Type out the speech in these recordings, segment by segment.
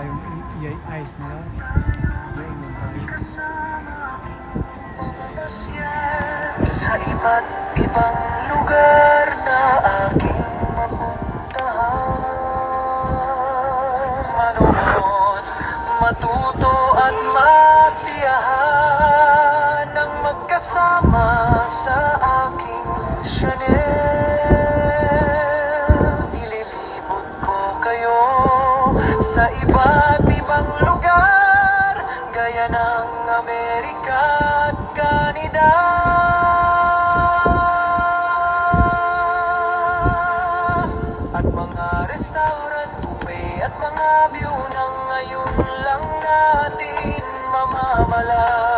yung ice nila. Yung tabi. Sa iba't ibang lugar na aking mapuntahan, manood, matuto at masiyahan ng magkasama sa aking Chanel. Ililibot ko kayo sa iba't ibang lugar, gaya ng Amerika at Canada. At mga restaurant, buffet at mga view na ngayon lang natin mamamalas.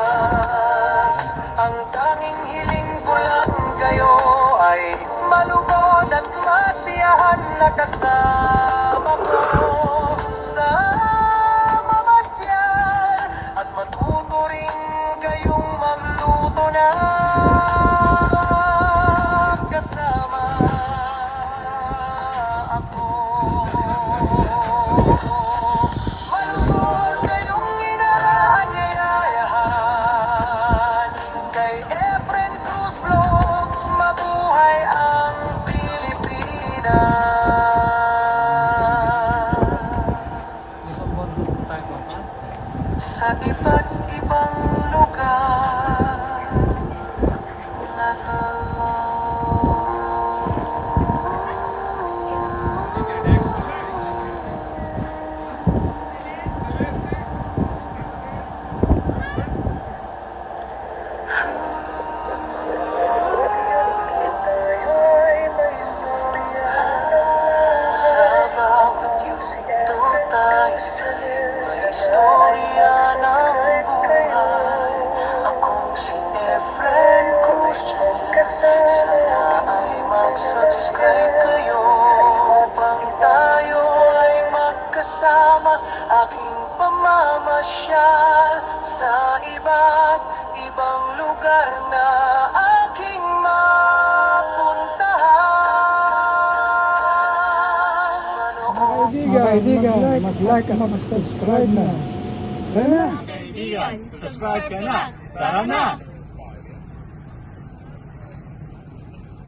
Ang tanging hiling ko lang kayo ay malugod at masiyahan na kasama ko sa mamasyal, at matuto rin kayong magluto na kasama ako. Malugod kayong inaanyayahan kay Efren Cruz Vlogs. Mabuhay ang Pilipinas. Sa iba't ibang lugar na tayo'y may istorya. Sa bawat yusito tayo may istorya ng buhay. Akong si Efren Cruz. Sana ay mag-subscribe kayo upang tayo ay magkasama. Aking pamamasyal sa iba't ibang lugar na aking mapuntahan. Mga kaibigan, mag-like at mag-subscribe na. Tara na! Kaibigan, subscribe ka na. Tara na!